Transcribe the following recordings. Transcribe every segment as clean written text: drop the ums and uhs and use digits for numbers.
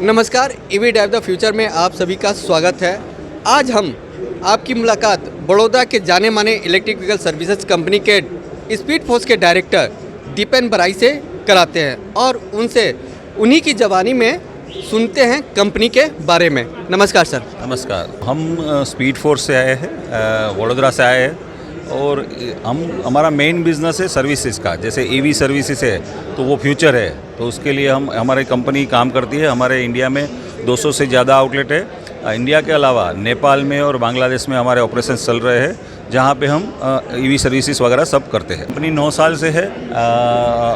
नमस्कार, EV drive the future में आप सभी का स्वागत है। आज हम आपकी मुलाकात बड़ौदा के जाने माने इलेक्ट्रिक व्हीकल सर्विसेज कंपनी के स्पीड फोर्स के डायरेक्टर दीपेन बराई से कराते हैं और उनसे उन्हीं की ज़बानी में सुनते हैं कंपनी के बारे में। नमस्कार सर। नमस्कार। हम स्पीड फोर्स से आए हैं, वडोदरा से आए हैं और हमारा मेन बिजनेस है सर्विसेज का। जैसे ईवी सर्विसेज है तो वो फ्यूचर है, तो उसके लिए हमारी कंपनी काम करती है। हमारे इंडिया में 200 से ज़्यादा आउटलेट है। इंडिया के अलावा नेपाल में और बांग्लादेश में हमारे ऑपरेशंस चल रहे हैं, जहाँ पे हम ईवी सर्विसेज वगैरह सब करते हैं। कंपनी 9 साल से है।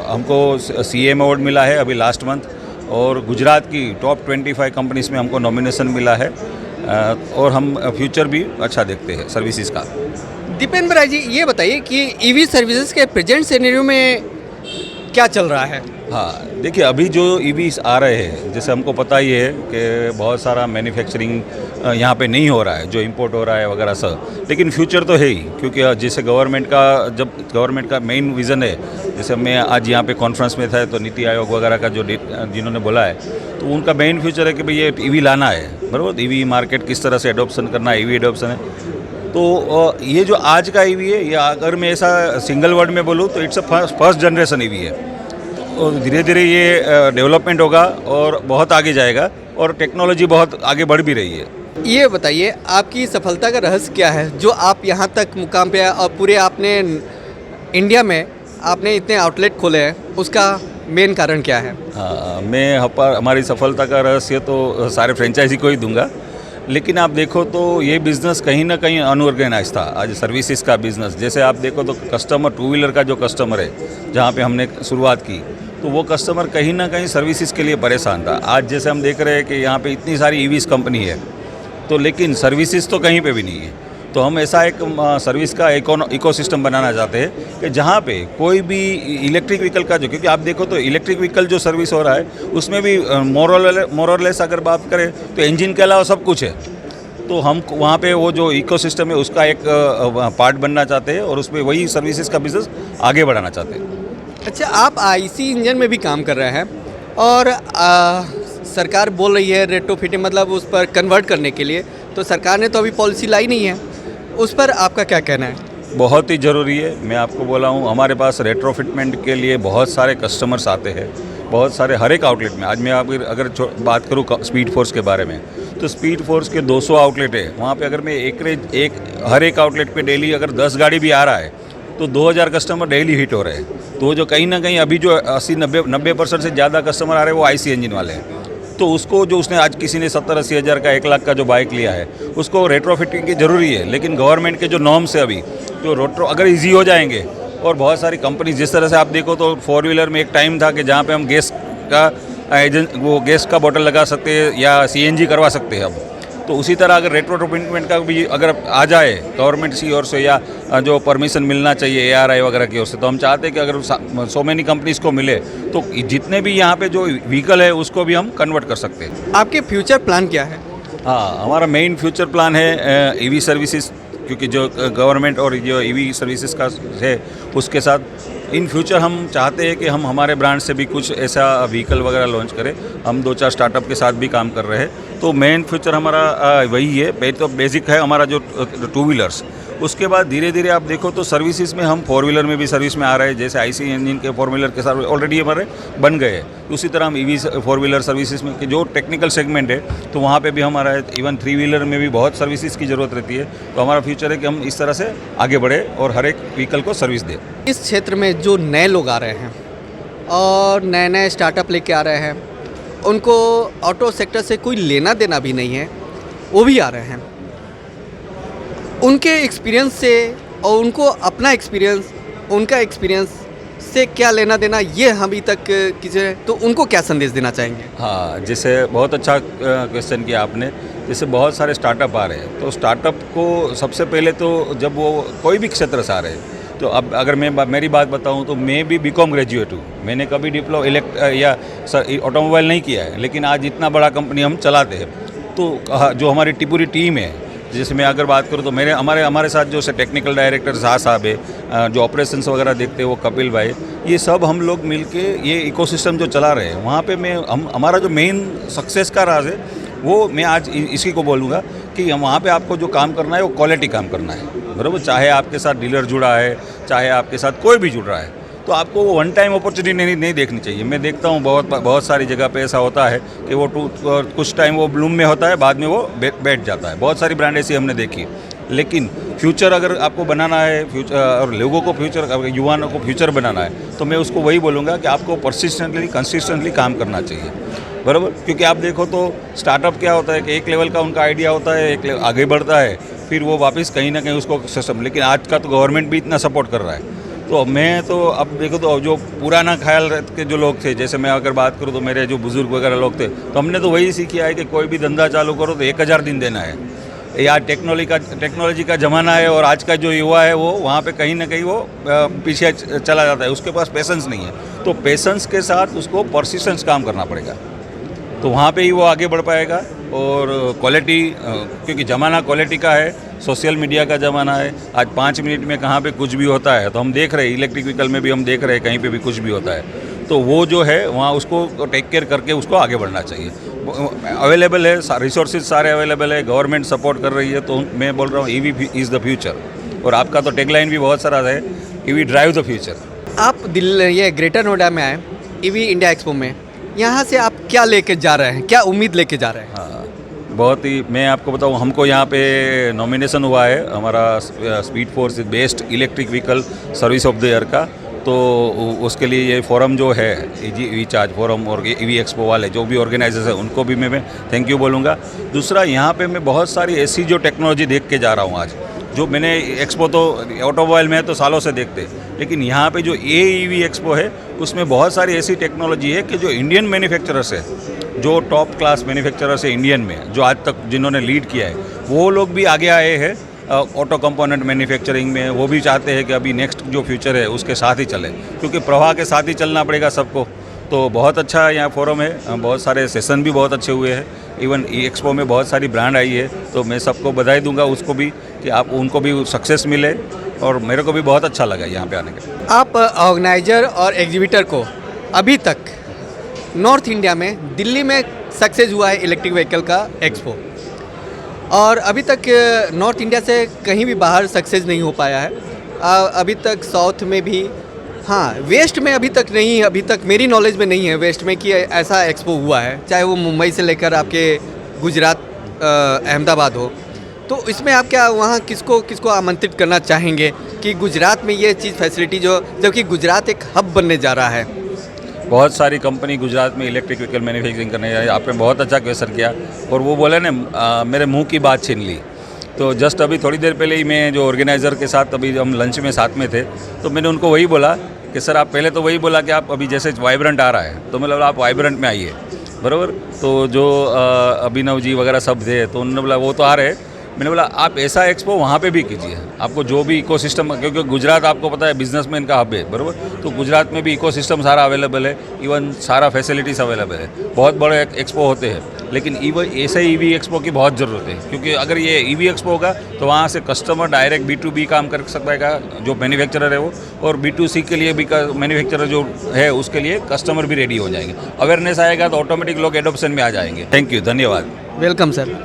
हमको CM अवार्ड मिला है अभी लास्ट मंथ, और गुजरात की टॉप 25 कंपनीज में हमको नॉमिनेशन मिला है। और हम फ्यूचर भी अच्छा देखते हैं सर्विसेज का। दीपेन बराई जी, ये बताइए कि ईवी सर्विसेज के प्रेजेंट सिनेरियो में क्या चल रहा है? हाँ, देखिए अभी जो ईवीज आ रहे हैं, जैसे हमको पता ही है कि बहुत सारा मैन्युफैक्चरिंग यहाँ पे नहीं हो रहा है, जो इंपोर्ट हो रहा है वगैरह सब। लेकिन फ्यूचर तो है ही, क्योंकि जैसे गवर्नमेंट का मेन विज़न है। जैसे मैं आज यहाँ पे कॉन्फ्रेंस में था तो नीति आयोग वगैरह का जिन्होंने बोला है, तो उनका मेन फ्यूचर है कि भाई ये ईवी लाना है, बराबर। ईवी मार्केट किस तरह से एडॉप्शन करना है, ईवी एडॉप्शन है। तो ये जो आज का ईवी है, ये अगर मैं ऐसा सिंगल वर्ड में बोलूँ तो it's a first generation EV है। और धीरे धीरे ये डेवलपमेंट होगा और बहुत आगे जाएगा, और टेक्नोलॉजी बहुत आगे बढ़ भी रही है। ये बताइए, आपकी सफलता का रहस्य क्या है जो आप यहाँ तक मुकाम पे आए और पूरे आपने इंडिया में आपने इतने आउटलेट खोले हैं, उसका मेन कारण क्या है? हाँ, हमारी सफलता का रहस्य तो सारे फ्रेंचाइजी को ही दूंगा। लेकिन आप देखो तो ये बिज़नेस कहीं ना कहीं अनऑर्गेनाइज था। आज सर्विसेज का बिज़नेस, जैसे आप देखो तो कस्टमर, टू व्हीलर का जो कस्टमर है जहाँ पे हमने शुरुआत की, तो वो कस्टमर कहीं ना कहीं सर्विसेज के लिए परेशान था। आज जैसे हम देख रहे हैं कि यहाँ पे इतनी सारी ईवीज कंपनी है, तो लेकिन सर्विसेज तो कहीं पे भी नहीं है। तो हम ऐसा एक सर्विस का इकोसिस्टम बनाना चाहते हैं कि जहाँ पे कोई भी इलेक्ट्रिक व्हीकल का जो, क्योंकि आप देखो तो इलेक्ट्रिक व्हीकल जो सर्विस हो रहा है उसमें भी मोरलेस अगर बात करें तो इंजन के अलावा सब कुछ है। तो हम वहाँ पे वो जो इकोसिस्टम है उसका एक पार्ट बनना चाहते हैं, और उसमें वही सर्विसेज का बिजनेस आगे बढ़ाना चाहते हैं। अच्छा, आप IC इंजन में भी काम कर रहे हैं और सरकार बोल रही है रेट्रोफिटिंग, मतलब उस पर कन्वर्ट करने के लिए, तो सरकार ने तो अभी पॉलिसी लाई नहीं है, उस पर आपका क्या कहना है? बहुत ही ज़रूरी है। मैं आपको बोला हूँ, हमारे पास रेट्रोफिटमेंट के लिए बहुत सारे कस्टमर्स आते हैं, बहुत सारे, हर एक आउटलेट में। आज मैं अगर बात करूँ स्पीड फोर्स के बारे में, तो स्पीड फोर्स के 200 आउटलेट है। वहाँ पे अगर मैं हर एक आउटलेट पे डेली अगर 10 गाड़ी भी आ रहा है तो 2000 कस्टमर डेली हिट हो रहे हैं। तो जो कहीं ना कहीं अभी जो 80-90% से ज़्यादा कस्टमर आ रहे हैं वो IC इंजन वाले हैं। तो उसको जो उसने आज किसी ने 70-80 हज़ार का 1 लाख का जो बाइक लिया है, उसको रेट्रोफिटिंग की ज़रूरी है। लेकिन गवर्नमेंट के जो नॉर्म्स है अभी, जो रेट्रो अगर इजी हो जाएंगे, और बहुत सारी कंपनी, जिस तरह से आप देखो तो 4 व्हीलर में एक टाइम था कि जहाँ पे हम गैस का बोतल लगा सकते हैं या CNG करवा सकते हैं। अब तो उसी तरह अगर रेट्रोफिटमेंट का भी अगर आ जाए गवर्नमेंट की ओर से, या जो परमिशन मिलना चाहिए ARI वगैरह की ओर से, तो हम चाहते हैं कि अगर सो मेनी कंपनीज को मिले तो जितने भी यहाँ पे जो व्हीकल है उसको भी हम कन्वर्ट कर सकते हैं। आपके फ्यूचर प्लान क्या है? हाँ, हमारा मेन फ्यूचर प्लान है ईवी सर्विसेज, क्योंकि जो गवर्नमेंट और जो ईवी सर्विसेज का है उसके साथ इन फ्यूचर हम चाहते हैं कि हम हमारे ब्रांड से भी कुछ ऐसा व्हीकल वगैरह लॉन्च करें। हम 2-4 स्टार्टअप के साथ भी काम कर रहे हैं। तो मेन फ्यूचर हमारा वही है। पहले तो बेसिक है हमारा जो 2 व्हीलर्स, उसके बाद धीरे धीरे आप देखो तो सर्विसेज में हम 4 व्हीलर में भी सर्विस में आ रहे हैं। जैसे IC इंजन के 4 व्हीलर के साथ ऑलरेडी हमारे बन गए हैं, उसी तरह हम EV 4 व्हीलर सर्विसेज में जो टेक्निकल सेगमेंट है तो वहाँ पे भी हमारा है। इवन 3 व्हीलर में भी बहुत सर्विसेज की ज़रूरत रहती है। तो हमारा फ्यूचर है कि हम इस तरह से आगे बढ़े और हर एक व्हीकल को सर्विस दें। इस क्षेत्र में जो नए लोग आ रहे हैं और नए नए स्टार्टअप लेके आ रहे हैं, उनको ऑटो सेक्टर से कोई लेना देना भी नहीं है, वो भी आ रहे हैं, उनके एक्सपीरियंस से और उनको अपना एक्सपीरियंस, उनका एक्सपीरियंस से क्या लेना देना, ये अभी तक किसी, तो उनको क्या संदेश देना चाहेंगे? हाँ, जैसे बहुत अच्छा क्वेश्चन किया आपने। जैसे बहुत सारे स्टार्टअप आ रहे हैं, तो स्टार्टअप को सबसे पहले तो जब वो कोई भी क्षेत्र से आ रहे हैं, तो अब अगर मैं मेरी बात बताऊं तो मैं भी BCom ग्रेजुएट हूँ। मैंने कभी ऑटोमोबाइल नहीं किया है, लेकिन आज इतना बड़ा कंपनी हम चलाते हैं। तो जो हमारी पूरी टीम है, जैसे मैं अगर बात करूँ तो हमारे साथ जो टेक्निकल डायरेक्टर शाह साहब है, जो ऑपरेशंस वगैरह देखते हैं वो कपिल भाई, ये सब हम लोग मिलके ये इकोसिस्टम जो चला रहे हैं, वहाँ पे हमारा जो मेन सक्सेस का राज है वो मैं आज इसी को बोलूँगा कि वहाँ पे आपको जो काम करना है वो क्वालिटी काम करना है, बराबर। चाहे आपके साथ डीलर जुड़ा है, चाहे आपके साथ कोई भी जुड़ रहा है, तो आपको वो वन टाइम अपॉर्चुनिटी नहीं देखनी चाहिए। मैं देखता हूँ बहुत सारी जगह पे ऐसा होता है कि वो कुछ टाइम वो ब्लूम में होता है, बाद में वो बैठ जाता है। बहुत सारी ब्रांड ऐसी हमने देखी। लेकिन फ्यूचर अगर आपको बनाना है, फ्यूचर और लोगों को फ्यूचर, युवाओं को फ्यूचर बनाना है, तो मैं उसको वही बोलूँगा कि आपको परसिस्टेंटली कंसिस्टेंटली काम करना चाहिए, बराबर। क्योंकि आप देखो तो स्टार्टअप क्या होता है कि एक लेवल का उनका आइडिया होता है, एक आगे बढ़ता है, फिर वो वापस कहीं ना कहीं उसको सिस्टम। लेकिन आज का तो गवर्नमेंट भी इतना सपोर्ट कर रहा है। तो मैं तो अब देखो तो जो पुराना ख्याल के जो लोग थे, जैसे मैं अगर बात करूँ तो मेरे जो बुजुर्ग वगैरह लोग थे, तो हमने तो वही सीखा है कि कोई भी धंधा चालू करो तो 1000 दिन देना है। या टेक्नोलॉजी का ज़माना है और आज का जो युवा है वो वहाँ पे कहीं ना कहीं वो पीछे चला जाता है, उसके पास पेशेंस नहीं है। तो पेशेंस के साथ उसको परसिस्टेंस काम करना पड़ेगा, तो वहाँ पे ही वो आगे बढ़ पाएगा। और क्वालिटी, क्योंकि ज़माना क्वालिटी का है, सोशल मीडिया का ज़माना है। आज 5 मिनट में कहाँ पे कुछ भी होता है, तो हम देख रहे हैं इलेक्ट्रिक व्हीकल में भी हम देख रहे हैं कहीं पे भी कुछ भी होता है। तो वो जो है वहाँ उसको टेक केयर करके उसको आगे बढ़ना चाहिए। अवेलेबल है, रिसोर्सेज सारे अवेलेबल है, गवर्नमेंट सपोर्ट कर रही है। तो मैं बोल रहा हूँ EV इज़ द फ्यूचर। और आपका तो टैगलाइन भी बहुत सारा है, EV ड्राइव द फ्यूचर। आप ये ग्रेटर नोएडा में आए EV इंडिया एक्सपो में, यहाँ से आप क्या लेके जा रहे हैं, क्या उम्मीद लेके जा रहे हैं? हाँ, बहुत ही, मैं आपको बताऊँ, हमको यहाँ पे नॉमिनेशन हुआ है हमारा speed force best electric vehicle service of the year का। तो उसके लिए ये फोरम जो है, EV चार्ज फोरम और EV एक्सपो वाले जो भी ऑर्गेनाइजर्स हैं उनको भी मैं थैंक यू बोलूँगा। दूसरा, यहाँ पे मैं बहुत सारी ऐसी जो टेक्नोलॉजी देख के जा रहा हूँ आज, जो मैंने एक्सपो तो ऑटोमोबाइल में तो सालों से देखते, लेकिन यहाँ पे जो EV एक्सपो है उसमें बहुत सारी ऐसी टेक्नोलॉजी है कि जो इंडियन मैन्युफैक्चरर्स है, जो टॉप क्लास मैन्युफैक्चरर्स है इंडियन में, जो आज तक जिन्होंने लीड किया है, वो लोग भी आगे आए हैं ऑटो कंपोनेंट मैन्युफैक्चरिंग में। वो भी चाहते हैं कि अभी नेक्स्ट जो फ्यूचर है उसके साथ ही चले, क्योंकि प्रवाह के साथ ही चलना पड़ेगा सबको। तो बहुत अच्छा यहाँ फोरम है, बहुत सारे सेशन भी बहुत अच्छे हुए हैं। इवन एक्सपो में बहुत सारी ब्रांड आई है, तो मैं सबको बधाई दूंगा उसको भी कि आप उनको भी सक्सेस मिले, और मेरे को भी बहुत अच्छा लगा यहाँ पे आने के। आप ऑर्गेनाइजर और एग्जीबिटर को अभी तक नॉर्थ इंडिया में, दिल्ली में सक्सेस हुआ है इलेक्ट्रिक व्हीकल का एक्सपो, और अभी तक नॉर्थ इंडिया से कहीं भी बाहर सक्सेस नहीं हो पाया है। अभी तक साउथ में भी, हाँ, वेस्ट में अभी तक नहीं, अभी तक मेरी नॉलेज में नहीं है वेस्ट में कि ऐसा एक्सपो हुआ है, चाहे वो मुंबई से लेकर आपके गुजरात अहमदाबाद हो। तो इसमें आप क्या वहाँ किसको आमंत्रित करना चाहेंगे कि गुजरात में ये चीज़ फैसिलिटी जबकि गुजरात एक हब बनने जा रहा है? बहुत सारी कंपनी गुजरात में इलेक्ट्रिक व्हीकल मैन्युफैक्चरिंग करने जा रही है। आपने बहुत अच्छा क्वेश्चन किया, और वो बोले ना, मेरे मुंह की बात छीन ली। तो जस्ट अभी थोड़ी देर पहले ही मैं जो ऑर्गेनाइज़र के साथ अभी हम लंच में साथ में थे, तो मैंने उनको वही बोला कि सर, आप पहले तो वही बोला कि आप अभी जैसे वाइब्रेंट आ रहा है, तो मतलब आप वाइब्रेंट में आइए, बराबर। तो जो अभिनव जी वगैरह सब थे, तो उन्होंने बोला वो तो आ रहे। मैंने बोला आप ऐसा एक्सपो वहाँ पे भी कीजिए, आपको जो भी इकोसिस्टम, क्योंकि गुजरात आपको पता है बिजनेसमैन का हब है, बराबर। तो गुजरात में भी इकोसिस्टम सारा अवेलेबल है, इवन सारा फैसिलिटीज़ अवेलेबल है। बहुत बड़े एक्सपो होते हैं, लेकिन ऐसे EV एक्सपो की बहुत ज़रूरत है, क्योंकि अगर ये EV एक्सपो होगा तो वहाँ से कस्टमर डायरेक्ट B2B काम कर सकता है, जो मैन्युफैक्चरर है वो, और B2C के लिए भी मैन्युफैक्चरर जो है उसके लिए कस्टमर भी रेडी हो जाएंगे। अवेयरनेस आएगा तो ऑटोमेटिक लोग एडोप्शन में आ जाएंगे। थैंक यू, धन्यवाद। Welcome sir.